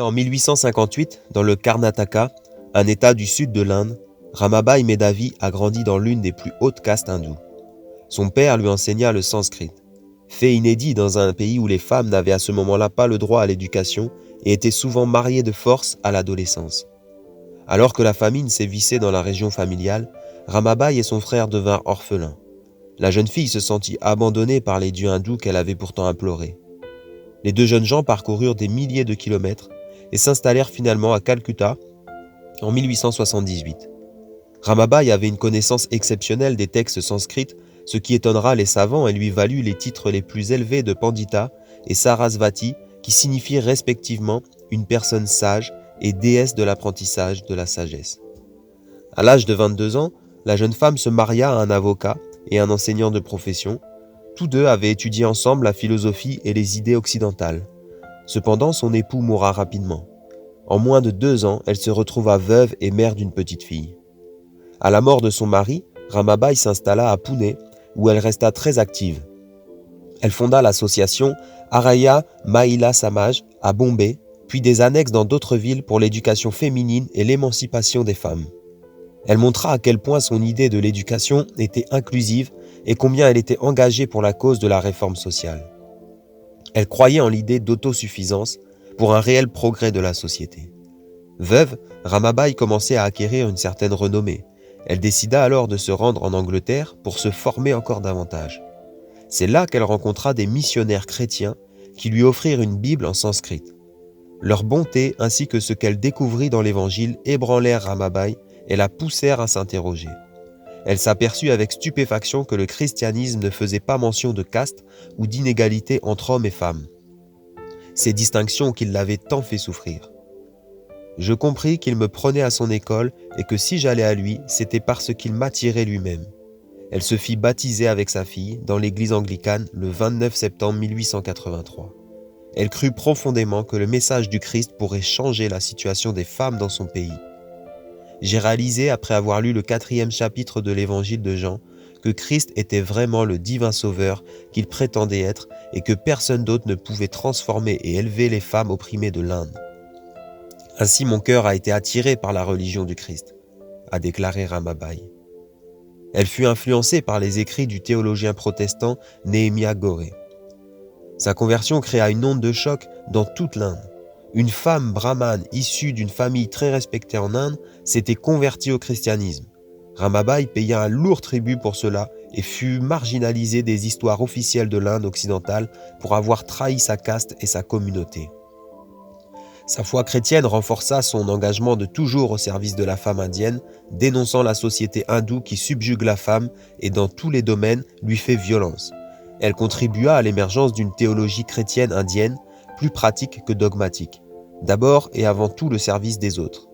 en 1858 dans le Karnataka, un état du sud de l'Inde. Ramabai Medhavi a grandi dans l'une des plus hautes castes hindoues. Son père lui enseigna le sanskrit, fait inédit dans un pays où les femmes n'avaient à ce moment-là pas le droit à l'éducation et étaient souvent mariées de force à l'adolescence. Alors que la famine sévissait dans la région familiale, Ramabai et son frère devinrent orphelins. La jeune fille se sentit abandonnée par les dieux hindous qu'elle avait pourtant implorés. Les deux jeunes gens parcoururent des milliers de kilomètres et s'installèrent finalement à Calcutta en 1878. Ramabai avait une connaissance exceptionnelle des textes sanskrits, ce qui étonnera les savants et lui valut les titres les plus élevés de Pandita et Sarasvati, qui signifient respectivement une personne sage et déesse de l'apprentissage de la sagesse. À l'âge de 22 ans, la jeune femme se maria à un avocat et un enseignant de profession. Tous deux avaient étudié ensemble la philosophie et les idées occidentales. Cependant, son époux mourra rapidement. En moins de 2 ans, elle se retrouva veuve et mère d'une petite fille. À la mort de son mari, Ramabai s'installa à Pune, où elle resta très active. Elle fonda l'association Araya Mahila Samaj à Bombay, puis des annexes dans d'autres villes pour l'éducation féminine et l'émancipation des femmes. Elle montra à quel point son idée de l'éducation était inclusive et combien elle était engagée pour la cause de la réforme sociale. Elle croyait en l'idée d'autosuffisance pour un réel progrès de la société. Veuve, Ramabai commençait à acquérir une certaine renommée. Elle décida alors de se rendre en Angleterre pour se former encore davantage. C'est là qu'elle rencontra des missionnaires chrétiens qui lui offrirent une Bible en sanskrit. Leur bonté ainsi que ce qu'elle découvrit dans l'Évangile ébranlèrent Ramabai et la poussèrent à s'interroger. Elle s'aperçut avec stupéfaction que le christianisme ne faisait pas mention de caste ou d'inégalité entre hommes et femmes. Ces distinctions qui l'avaient tant fait souffrir. Je compris qu'il me prenait à son école et que si j'allais à lui, c'était parce qu'il m'attirait lui-même. Elle se fit baptiser avec sa fille dans l'église anglicane le 29 septembre 1883. Elle crut profondément que le message du Christ pourrait changer la situation des femmes dans son pays. J'ai réalisé, après avoir lu le 4e chapitre de l'évangile de Jean, que Christ était vraiment le divin sauveur qu'il prétendait être et que personne d'autre ne pouvait transformer et élever les femmes opprimées de l'Inde. Ainsi mon cœur a été attiré par la religion du Christ, a déclaré Ramabai. Elle fut influencée par les écrits du théologien protestant Nehemiah Gorey. Sa conversion créa une onde de choc dans toute l'Inde. Une femme brahmane issue d'une famille très respectée en Inde s'était convertie au christianisme. Ramabai paya un lourd tribut pour cela et fut marginalisée des histoires officielles de l'Inde occidentale pour avoir trahi sa caste et sa communauté. Sa foi chrétienne renforça son engagement de toujours au service de la femme indienne, dénonçant la société hindoue qui subjugue la femme et dans tous les domaines lui fait violence. Elle contribua à l'émergence d'une théologie chrétienne indienne, plus pratique que dogmatique. D'abord et avant tout le service des autres.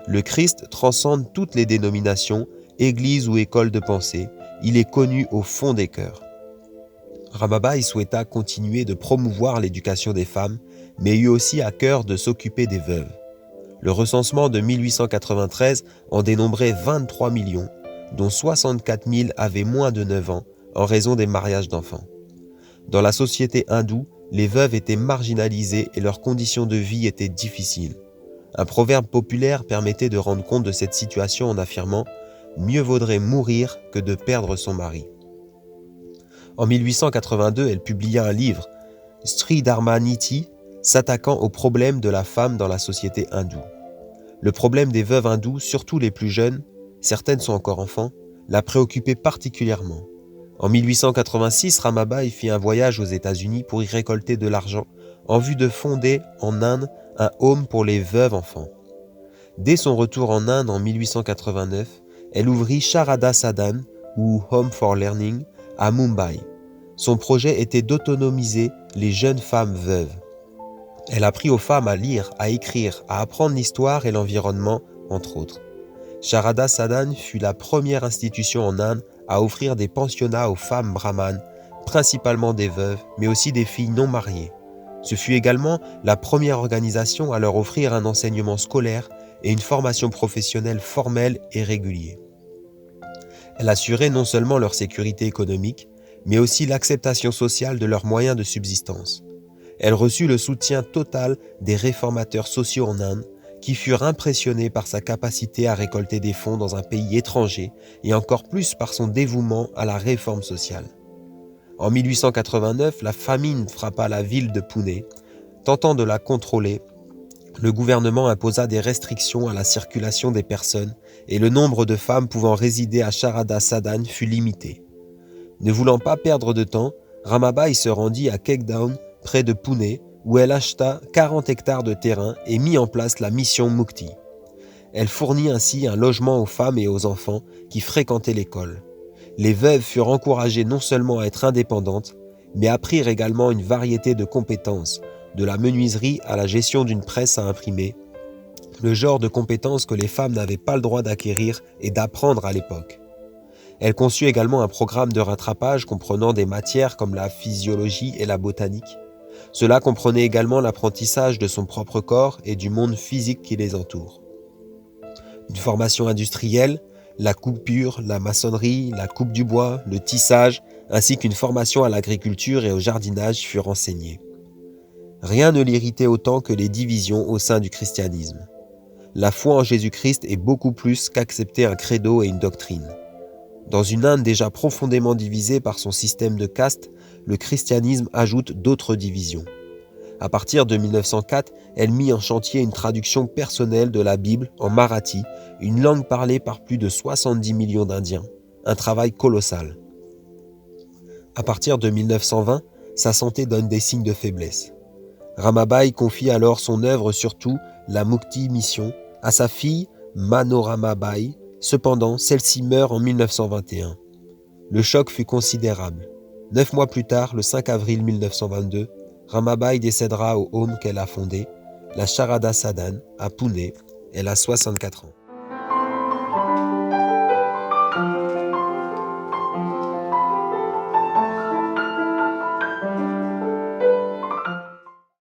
Le Christ transcende toutes les dénominations, églises ou écoles de pensée. Il est connu au fond des cœurs. Ramabai souhaita continuer de promouvoir l'éducation des femmes, mais eut aussi à cœur de s'occuper des veuves. Le recensement de 1893 en dénombrait 23 millions, dont 64 000 avaient moins de 9 ans en raison des mariages d'enfants. Dans la société hindoue, les veuves étaient marginalisées et leurs conditions de vie étaient difficiles. Un proverbe populaire permettait de rendre compte de cette situation en affirmant « Mieux vaudrait mourir que de perdre son mari ». En 1882, elle publia un livre, Stri Dharma Niti, s'attaquant au problème de la femme dans la société hindoue. Le problème des veuves hindoues, surtout les plus jeunes, certaines sont encore enfants, la préoccupait particulièrement. En 1886, Ramabai fit un voyage aux États-Unis pour y récolter de l'argent en vue de fonder en Inde un home pour les veuves enfants. Dès son retour en Inde en 1889, elle ouvrit Sharada Sadan, ou Home for Learning, à Mumbai. Son projet était d'autonomiser les jeunes femmes veuves. Elle apprit aux femmes à lire, à écrire, à apprendre l'histoire et l'environnement, entre autres. Sharada Sadan fut la première institution en Inde à offrir des pensionnats aux femmes brahmanes, principalement des veuves, mais aussi des filles non mariées. Ce fut également la première organisation à leur offrir un enseignement scolaire et une formation professionnelle formelle et régulière. Elle assurait non seulement leur sécurité économique, mais aussi l'acceptation sociale de leurs moyens de subsistance. Elle reçut le soutien total des réformateurs sociaux en Inde, qui furent impressionnés par sa capacité à récolter des fonds dans un pays étranger et encore plus par son dévouement à la réforme sociale. En 1889, la famine frappa la ville de Pune. Tentant de la contrôler, le gouvernement imposa des restrictions à la circulation des personnes et le nombre de femmes pouvant résider à Sharada Sadan fut limité. Ne voulant pas perdre de temps, Ramabai se rendit à Kekdown, près de Pune, où elle acheta 40 hectares de terrain et mit en place la mission Mukti. Elle fournit ainsi un logement aux femmes et aux enfants qui fréquentaient l'école. Les veuves furent encouragées non seulement à être indépendantes, mais apprirent également une variété de compétences, de la menuiserie à la gestion d'une presse à imprimer, le genre de compétences que les femmes n'avaient pas le droit d'acquérir et d'apprendre à l'époque. Elle conçut également un programme de rattrapage comprenant des matières comme la physiologie et la botanique. Cela comprenait également l'apprentissage de son propre corps et du monde physique qui les entoure. Une formation industrielle, la coupure, la maçonnerie, la coupe du bois, le tissage, ainsi qu'une formation à l'agriculture et au jardinage furent enseignées. Rien ne l'irritait autant que les divisions au sein du christianisme. La foi en Jésus-Christ est beaucoup plus qu'accepter un credo et une doctrine. Dans une Inde déjà profondément divisée par son système de castes, le christianisme ajoute d'autres divisions. À partir de 1904, elle mit en chantier une traduction personnelle de la Bible en marathi, une langue parlée par plus de 70 millions d'Indiens. Un travail colossal. À partir de 1920, sa santé donne des signes de faiblesse. Ramabai confie alors son œuvre, surtout la Mukti Mission, à sa fille Manorama Bai. Cependant, celle-ci meurt en 1921. Le choc fut considérable. 9 mois plus tard, le 5 avril 1922, Ramabai décédera au home qu'elle a fondé, la Sharada Sadan, à Pune. Elle a 64 ans.